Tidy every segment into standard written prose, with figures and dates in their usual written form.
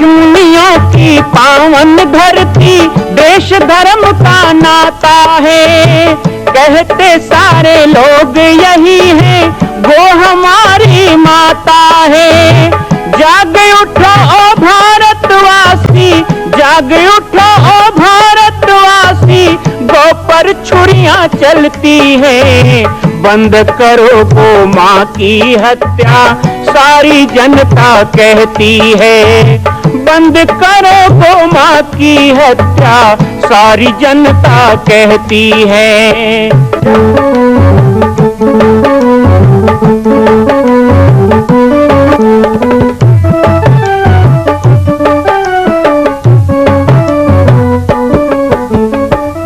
ऋषिमुनियों की पावन धरती, देश धर्म का नाता है। कहते सारे लोग यही है, वो हमारी माता है। जाग उठो ओ भारतवासी, जाग उठो ओ भारतवासी, गौ पर छुरियां चलती हैं। बंद करो गौ माँ की हत्या, सारी जनता कहती है। बंद करो गौ माँ की हत्या, सारी जनता कहती है।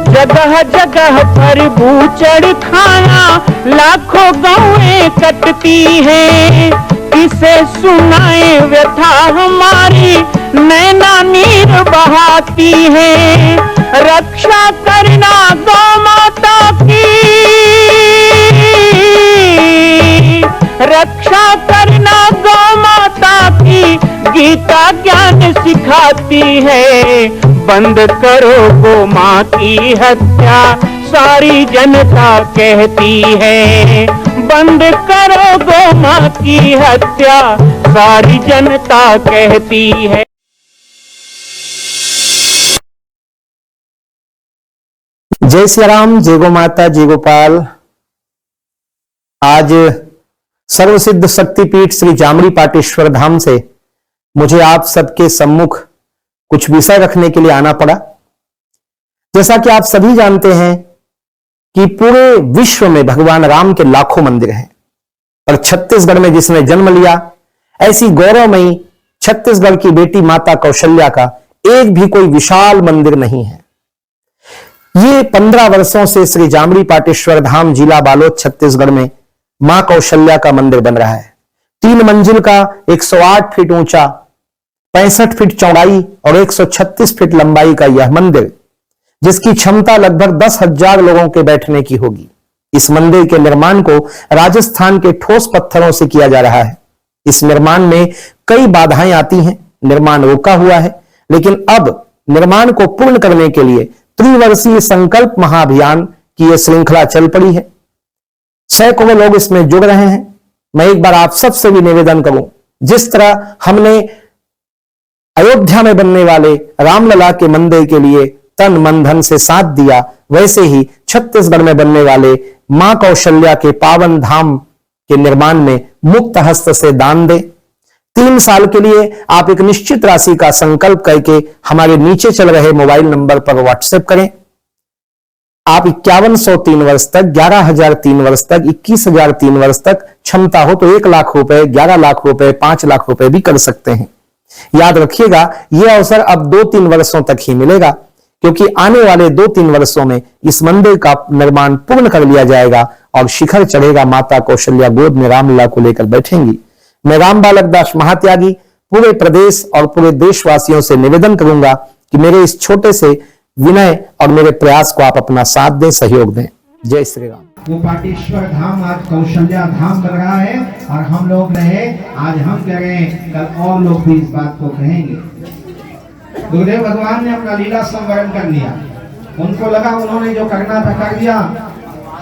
जगह जगह पर बूचड़ खाना, लाखों गौएं कटती हैं। किसे सुनाए व्यथा हमारी, नैना नीर बहाती है। रक्षा करना गौ माता की, रक्षा करना गौ माता की, गीता ज्ञान सिखाती है। बंद करो गौ माँ की हत्या, सारी जनता कहती है। बंद करो गौ माँ की हत्या, सारी जनता कहती है। जय श्री राम, जय गो माता, जय गोपाल। आज सर्वसिद्ध शक्तिपीठ श्री जामड़ी पाटेश्वर धाम से मुझे आप सबके सम्मुख कुछ विषय रखने के लिए आना पड़ा। जैसा कि आप सभी जानते हैं कि पूरे विश्व में भगवान राम के लाखों मंदिर हैं, और छत्तीसगढ़ में जिसने जन्म लिया, ऐसी गौरवमयी छत्तीसगढ़ की बेटी माता कौशल्या का एक भी कोई विशाल मंदिर नहीं है। ये 15 वर्षों से श्री जामड़ी पाटेश्वर धाम, जिला बालोद, छत्तीसगढ़ में मां कौशल्या का मंदिर बन रहा है। 3 मंजिल का 108 फीट ऊंचा, 65 फीट चौड़ाई और 136 फीट लंबाई का यह मंदिर, जिसकी क्षमता लगभग 10,000 लोगों के बैठने की होगी। इस मंदिर के निर्माण को राजस्थान के ठोस पत्थरों से किया जा रहा है। इस निर्माण में कई बाधाएं आती हैं, निर्माण रुका हुआ है, लेकिन अब निर्माण को पूर्ण करने के लिए त्रिवर्षीय संकल्प महाअभियान की यह श्रृंखला चल पड़ी है। सैकड़ों लोग इसमें जुड़ रहे हैं। मैं एक बार आप सबसे भी निवेदन करूं, जिस तरह हमने अयोध्या में बनने वाले रामलला के मंदिर के लिए तन मन धन से साथ दिया, वैसे ही छत्तीसगढ़ में बनने वाले मां कौशल्या के पावन धाम के निर्माण में मुक्त हस्त से दान दें। 3 साल के लिए आप एक निश्चित राशि का संकल्प करके हमारे नीचे चल रहे मोबाइल नंबर पर व्हाट्सएप करें। आप 5100 3 वर्ष तक, 11,000 3 वर्ष तक, 21,000 3 वर्ष तक, क्षमता हो तो 1 लाख रुपए, 11 लाख रुपए, 5 लाख रुपए भी कर सकते हैं। याद रखिएगा, यह अवसर अब 2-3 वर्षों तक ही मिलेगा, क्योंकि आने वाले 2-3 वर्षों में इस मंदिर का निर्माण पूर्ण कर लिया जाएगा और शिखर चढ़ेगा। माता कौशल्या गोद में रामलला को लेकर बैठेंगी। मैं राम बालक दास महात्यागी पूरे प्रदेश और पूरे देशवासियों से निवेदन करूंगा कि मेरे इस छोटे से विनय और मेरे प्रयास को आप अपना साथ दें, सहयोग दें। जय श्री राम। वो पाटेश्वर धाम आज कौशल्या धाम बन रहा है, और हम लोग रहे, आज हम कह रहे हैं, कल और लोग भी इस बात को कहेंगे। गुरुदेव भगवान ने अपना लीला संवरण कर लिया, उनको लगा उन्होंने जो करना था कर दिया।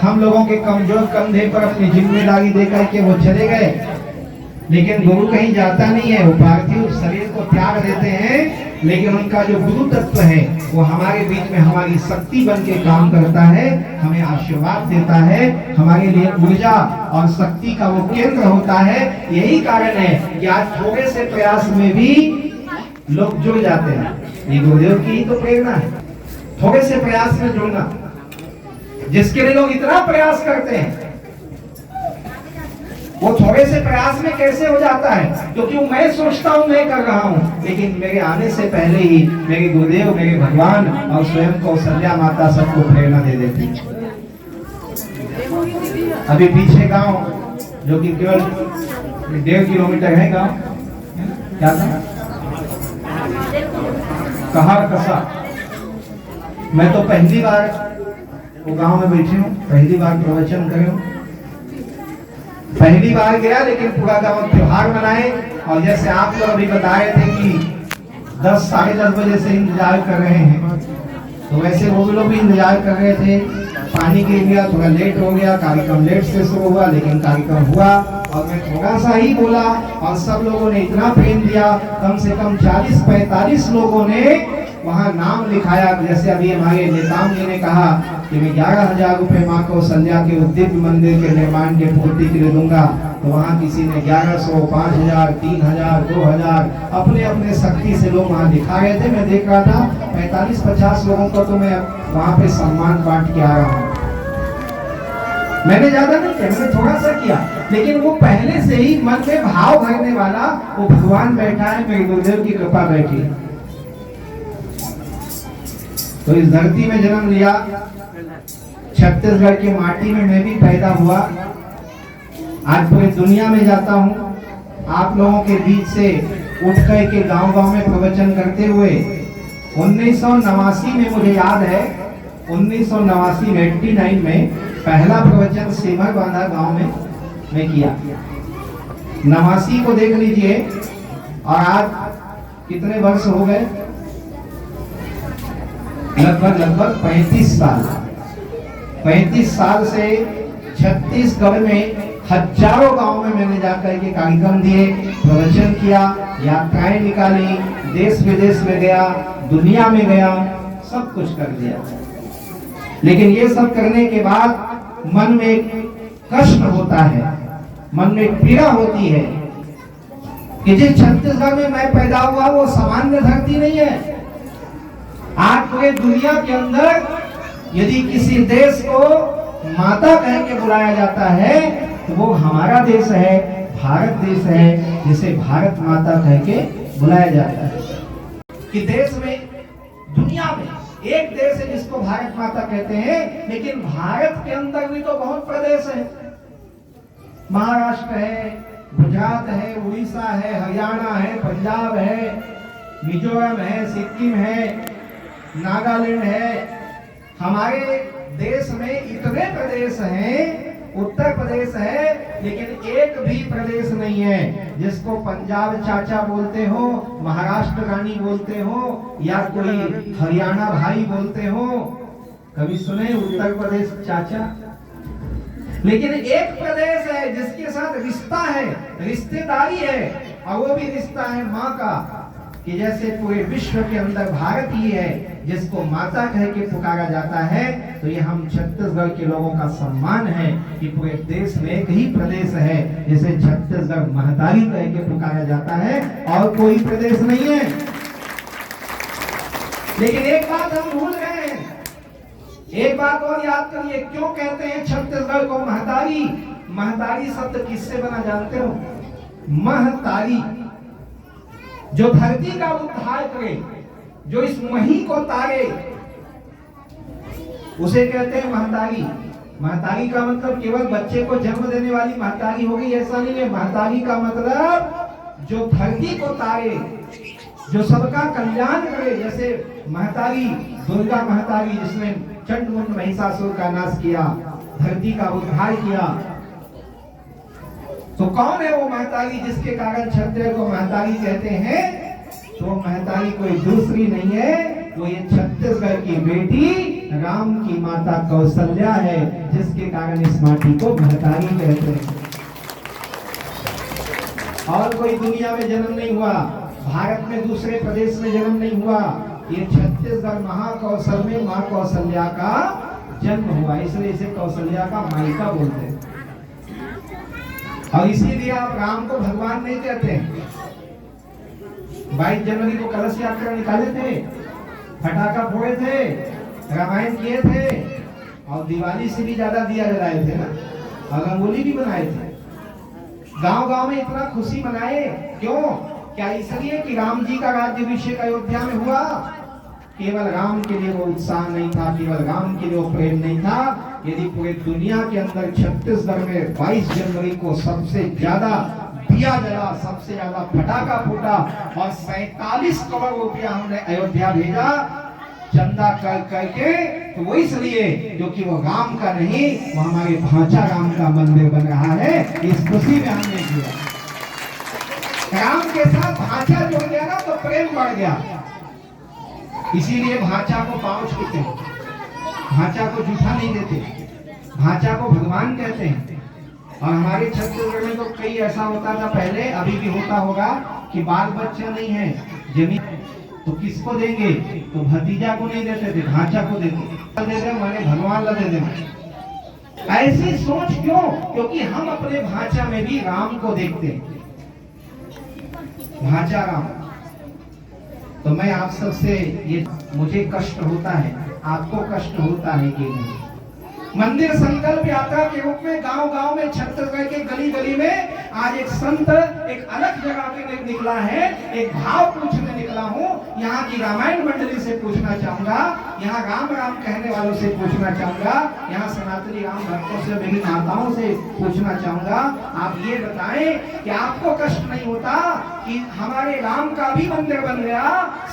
हम लोगों के कमजोर कंधे पर अपनी जिम्मेदारी देकर के वो चले गए, लेकिन गुरु कहीं जाता नहीं है। वो पार्थिव शरीर को त्याग देते हैं, लेकिन उनका जो गुरु तत्व है वो हमारे बीच में हमारी शक्ति बन के काम करता है, हमें आशीर्वाद देता है, हमारे लिए ऊर्जा और शक्ति का वो केंद्र होता है। यही कारण है कि आज थोड़े से प्रयास में भी लोग जुड़ जाते हैं। ये गुरुदेव की ही तो प्रेरणा है, थोड़े से प्रयास में जुड़ना, जिसके लिए लोग इतना प्रयास करते हैं, वो थोड़े से प्रयास में कैसे हो जाता है? क्योंकि मैं सोचता हूं मैं कर रहा हूं, लेकिन मेरे आने से पहले ही मेरे गुरुदेव, मेरे भगवान और स्वयं कौशल्या माता सबको प्रेरणा दे देती। अभी पीछे गांव जो कि केवल 1.5 किलोमीटर है गांव, क्या था, कहार कसा। मैं तो पहली बार वो गांव में बैठी हूँ, पहली बार प्रवचन करे हूँ, पहली बार गया, लेकिन पूरा गांव त्योहार मनाए। और जैसे आप लोग अभी बता रहे थे कि 10 साढ़े 10 बजे से इंतजार कर रहे हैं। तो वैसे वो लोग भी इंतजार कर रहे थे, पानी गिर गया, थोड़ा लेट हो गया, कार्यक्रम लेट से शुरू हुआ, लेकिन कार्यक्रम हुआ और मैं थोड़ा सा ही बोला और सब लोगों ने इतना प्रेम दिया, कम से कम 40-45 लोगों ने वहाँ नाम लिखाया। जैसे अभी हमारे नेताम जी ने कहा कि मैं 11,000 रुपए माँ कौशल्या के दिव्य मंदिर के निर्माण के पूर्ति के लिए दूंगा, तो वहाँ किसी ने 1100, 5,000, 3,000, 2,000 अपने अपने शक्ति से लोग वहाँ दिखा रहे थे। मैं देख रहा था 45-50 लोगों को तो मैं वहाँ पे सम्मान बांट के आ रहा हूँ। मैंने ज्यादा नहीं किया, मैंने थोड़ा सा किया, लेकिन वो पहले से ही मन में भाव भरने वाला वो भगवान बैठा है, मेरे गुरुदेव की कृपा बैठी है। तो इस धरती में जन्म लिया, छत्तीसगढ़ की माटी में मैं भी पैदा हुआ। आज पूरी दुनिया में जाता हूँ, आप लोगों के बीच से उठ कर के गांव-गांव में प्रवचन करते हुए 1989 में मुझे याद है, 1989 में पहला प्रवचन सेमर बांधा गांव में मैं किया। 89 को देख लीजिए और आज कितने वर्ष हो गए, लगभग 35 साल। 35 साल से छत्तीसगढ़ में हजारों गांव में मैंने जाकर के कार्यक्रम दिए, प्रवचन किया, यात्राएं निकाली, देश विदेश में गया, दुनिया में गया, सब कुछ कर दिया। लेकिन ये सब करने के बाद मन में एक कष्ट होता है, मन में एक पीड़ा होती है कि जिस छत्तीसगढ़ में मैं पैदा हुआ वो सामान्य धरती नहीं है। आज पूरे दुनिया के अंदर यदि किसी देश को माता कह के बुलाया जाता है तो वो हमारा देश है, भारत देश है, जिसे भारत माता कह के बुलाया जाता है। कि देश में, दुनिया में एक देश है जिसको भारत माता कहते हैं, लेकिन भारत के अंदर भी तो बहुत प्रदेश है। महाराष्ट्र है, गुजरात है, उड़ीसा है, हरियाणा है, पंजाब है, मिजोरम है, सिक्किम है, नागालैंड है। हमारे देश में इतने प्रदेश हैं, उत्तर प्रदेश है, लेकिन एक भी प्रदेश नहीं है जिसको पंजाब चाचा बोलते हो, महाराष्ट्र रानी बोलते हो या कोई हरियाणा भाई बोलते हो। कभी सुने उत्तर प्रदेश चाचा? लेकिन एक प्रदेश है जिसके साथ रिश्ता है, रिश्तेदारी है, और वो भी रिश्ता है माँ का। कि जैसे पूरे विश्व के अंदर भारत ही है जिसको माता कह के पुकारा जाता है, तो ये हम छत्तीसगढ़ के लोगों का सम्मान है कि पूरे देश में एक ही प्रदेश है जिसे छत्तीसगढ़ महतारी कह के पुकारा जाता है और कोई प्रदेश नहीं है। लेकिन एक बात हम भूल गए हैं, एक बात और याद करिए, क्यों कहते हैं छत्तीसगढ़ को महतारी? महतारी शब्द किससे बना जानते हो? महतारी, जो धरती का उद्धार करे, जो इस मही को तारे, उसे कहते हैं महतारी। महतारी का मतलब केवल बच्चे को जन्म देने वाली महतारी होगी ऐसा नहीं है। महतारी का मतलब जो धरती को तारे, जो सबका कल्याण करे। जैसे महतारी, दुर्गा महतारी जिसने चंडमुंड महिषासुर का नाश किया, धरती का उद्धार किया, तो कौन है वो महतारी जिसके कारण छत्तीसगढ़ को महतारी कहते हैं? तो महतारी कोई दूसरी नहीं है, वो ये छत्तीसगढ़ की बेटी राम की माता कौशल्या है, जिसके कारण इस माटी को महतारी कहते हैं। और कोई दुनिया में जन्म नहीं हुआ, भारत में दूसरे प्रदेश में जन्म नहीं हुआ, ये छत्तीसगढ़ महाकौशल में माँ कौशल्या का जन्म हुआ, इसलिए इसे कौशल्या का मायका बोलते हैं। और इसीलिए आप राम को भगवान नहीं कहते हैं। 22 जनवरी को कलश यात्रा निकाले थे, फटाका फोड़े थे, रामायण किए थे, और दिवाली से भी ज्यादा दिया जलाए थे ना, और रंगोली भी बनाए थे। गांव-गांव में इतना खुशी मनाए, क्यों? क्या इसलिए कि राम जी का राज्याभिषेक अयोध्या में हुआ? केवल राम के लिए वो उत्साह नहीं था, केवल राम के लिए वो प्रेम नहीं था। यदि पूरे दुनिया के अंदर छत्तीसगढ़ में 22 जनवरी को सबसे ज्यादा दिया जला, सबसे ज्यादा फटाका फूटा और 47 करोड़ रुपया हमने अयोध्या भेजा चंदा कर करके, तो वो इसलिए क्योंकि वो राम का नहीं, वो हमारे भांचा राम का मंदिर बन रहा है। इस खुशी में हमने किया। राम के साथ भाचा जुड़ गया ना तो प्रेम बढ़ गया। इसीलिए भाचा को पांव छूते हैं, भाचा को जूठा नहीं देते, भाचा को भगवान कहते हैं। और हमारे छत्तीसगढ़ में तो कई ऐसा होता था पहले, अभी भी होता होगा, कि बाल बच्चा नहीं है, जमीन तो किसको देंगे, तो भतीजा को नहीं देते थे, भाचा को देते माने भगवान ला दे देते। ऐसी सोच क्यों? क्योंकि हम अपने भाचा में भी राम को देखते हैं, भाचा राम। तो मैं आप सबसे ये, मुझे कष्ट होता है, आपको कष्ट होता है कि नहीं? मंदिर संकल्प यात्रा के रूप में गांव गांव में, छत्तीसगढ़ के गली गली में आज एक संत एक अलग जगह पे निकला है, एक भाव पूछने निकला हूँ। यहाँ की रामायण मंडली से पूछना चाहूंगा, यहाँ राम राम कहने वालों से पूछना चाहूंगा, यहाँ सनातनी राम भक्तों से, मेरी माताओं से पूछना चाहूंगा, आप ये बताएं कि आपको कष्ट नहीं होता कि हमारे राम का भी मंदिर बन गया,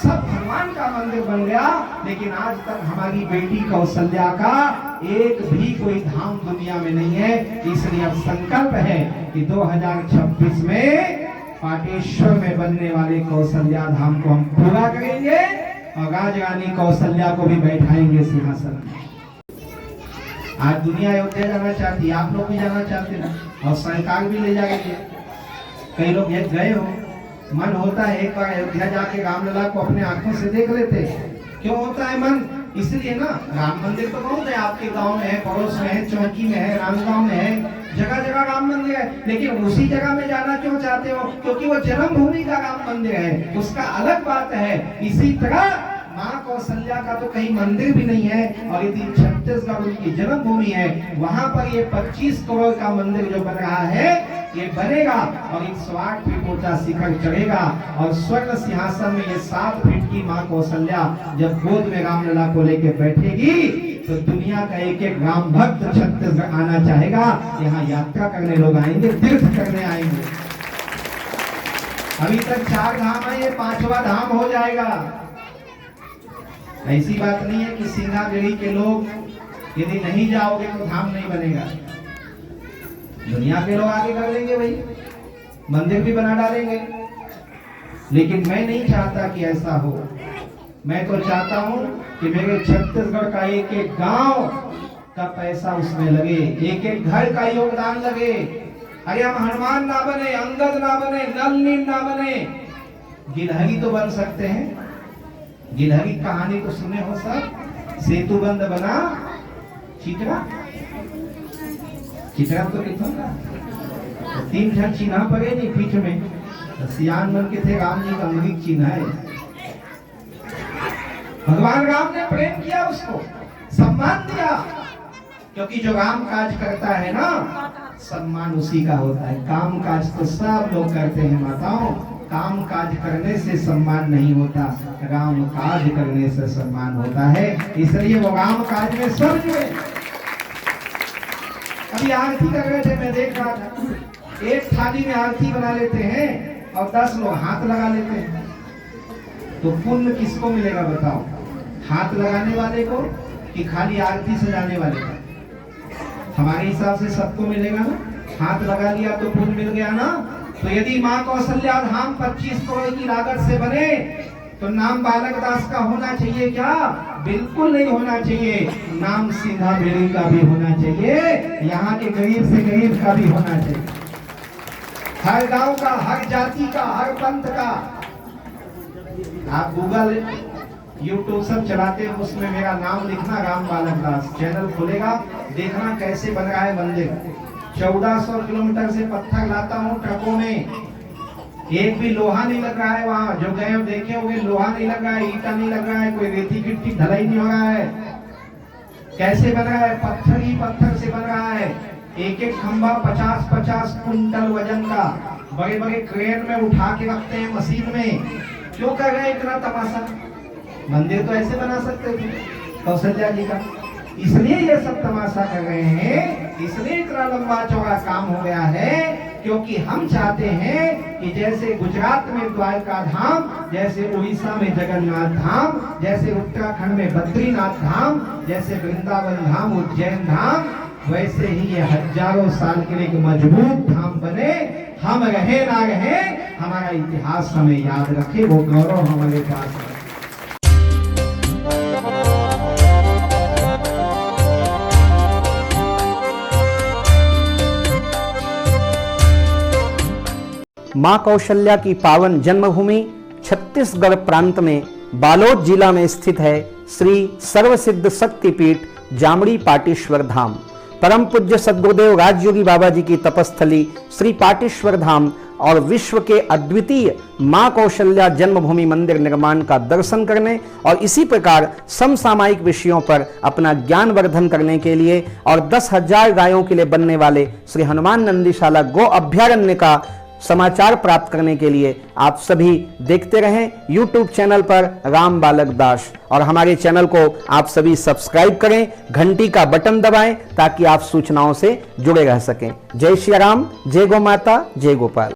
सब भगवान का मंदिर बन गया, लेकिन आज तक हमारी बेटी कौशल्या का एक भी कोई धाम दुनिया में नहीं है। इसलिए अब संकल्प है कि 2026 में पाटेश्वर में बनने वाले कौशल्या धाम को हम पूरा करेंगे और राजरानी कौशल्या को भी बैठाएंगे सिंहासन में। आज दुनिया अयोध्या जाना चाहती है, आप लोग भी जाना चाहते हैं और सरकार भी ले जाएंगे। कई लोग गए हो, मन होता है एक बार अयोध्या जाके रामलला को अपने आंखों से देख लेते। क्यों होता है मन? इसलिए ना, राम मंदिर तो बहुत है, आपके गांव में है, पड़ोस में है, चौकी में है, रामगांव में है, जगह जगह राम मंदिर है, लेकिन उसी जगह में जाना क्यों चाहते हो? क्योंकि वो जन्मभूमि का राम मंदिर है, उसका अलग बात है। इसी तरह माँ कौशल्या का तो कहीं मंदिर भी नहीं है, और यदि छत्तीसगढ़ उनकी जन्मभूमि है, वहां पर ये 25 करोड़ का मंदिर जो बन रहा है, ये बनेगा और 108 फीट ऊंचा शिखर चढ़ेगा और स्वर्ण सिंहासन में ये 7 फीट की माँ कौशल्या जब गोद में रामलला को लेके बैठेगी, तो दुनिया का एक एक राम भक्त छत्तीसगढ़ आना चाहेगा। यहाँ यात्रा करने लोग आएंगे, तीर्थ करने आएंगे। अभी तक 4 धाम है, ये 5वां धाम हो जाएगा। ऐसी बात नहीं है कि सिंगागिरी के लोग यदि नहीं जाओगे तो धाम नहीं बनेगा। दुनिया के लोग आगे कर लेंगे भाई, मंदिर भी बना डालेंगे, लेकिन मैं नहीं चाहता कि ऐसा हो। मैं तो चाहता हूं कि मेरे छत्तीसगढ़ का एक एक गांव का पैसा उसमें लगे, एक एक घर का योगदान लगे। अरे हम हनुमान ना बने, अंगद ना बने, नल नील ना बने, गिलहरी तो बन सकते हैं। गिलहरी कहानी तो सुने हो सब, सेतु बंद बना चितरा, चितरा तो कितना 3 जन चिन्हा पड़े नहीं पीठ में, तो सियान बन के थे राम जी का अंगुली चिन्ह है। भगवान राम ने प्रेम किया, उसको सम्मान दिया, क्योंकि जो राम काज करता है ना, सम्मान उसी का होता है। काम काज तो सब लोग करते हैं माताओं, काम काज करने से सम्मान नहीं होता, राम काज करने से सम्मान होता है। इसलिए वो राम काज में सब जुड़े। अभी आरती कर रहे थे, मैं देख रहा था, एक थाली में आरती बना लेते हैं और 10 लोग हाथ लगा लेते हैं, तो पुण्य किसको मिलेगा बताओ? हाथ लगाने वाले को कि खाली आरती सजाने वाले को? हमारे हिसाब से सबको मिलेगा ना। हाथ लगा लिया तो पुण्य मिल गया ना। तो यदि माँ कौशल्या धाम 25 करोड़ की लागत से बने, तो नाम बालक दास का होना चाहिए क्या? बिल्कुल नहीं होना चाहिए। नाम सीधा बेड़ी का भी होना चाहिए, यहाँ के गरीब से गरीब का भी होना चाहिए, हर गांव का, हर जाति का, हर पंथ का। आप गूगल यूट्यूब सब चलाते हो, उसमें मेरा नाम लिखना, राम बालक दास, चैनल खुलेगा, देखना कैसे बन रहा है मंदिर। 1400 किलोमीटर से पत्थर लाता हूँ ट्रकों में, एक भी लोहा नहीं लग रहा है। वहाँ जो गए हो देखे होंगे, लोहा नहीं लग रहा है, ईटा नहीं लग रहा है, कोई रेती गिट्टी ढलाई नहीं हो रहा है। कैसे बन रहा है? पत्थर ही पत्थर से बन रहा है। एक एक खंभा 50-50 कुंटल वजन का, बड़े बड़े क्रेन में उठा के रखते हैं मशीन में। क्यों कर रहे हैं इतना तमाशा? मंदिर तो ऐसे बना सकते थे कौशल्या जी का, इसलिए ये सब तमाशा कर रहे हैं, इसलिए इतना लंबा चौड़ा काम हो गया है। क्योंकि हम चाहते हैं कि जैसे गुजरात में द्वारका धाम, जैसे उड़ीसा में जगन्नाथ धाम, जैसे उत्तराखंड में बद्रीनाथ धाम, जैसे वृंदावन धाम, उज्जैन धाम, वैसे ही ये हजारों साल के लिए एक मजबूत धाम बने। हम रहे ना रहे, हमारा इतिहास हमें याद रखे, वो गौरव हमारे पास है। मां कौशल्या की पावन जन्मभूमि छत्तीसगढ़ प्रांत में बालोद जिला में स्थित है श्री सर्वसिद्ध शक्तिपीठ जामड़ी पाटेश्वर धाम। परम पूज्य सद्गुरुदेव राजयोगी बाबा जी की तपस्थली श्री पाटेश्वर धाम और विश्व के अद्वितीय मां कौशल्या जन्मभूमि मंदिर निर्माण का दर्शन करने और इसी प्रकार समसामयिक विषयों पर अपना ज्ञान वर्धन करने के लिए और 10,000 गायों के लिए बनने वाले श्री हनुमान नंदीशाला गो अभ्यारण्य का समाचार प्राप्त करने के लिए आप सभी देखते रहें YouTube चैनल पर राम बालक दास, और हमारे चैनल को आप सभी सब्सक्राइब करें, घंटी का बटन दबाएं ताकि आप सूचनाओं से जुड़े रह सकें। जय श्री राम, जय गौ माता, जय गोपाल।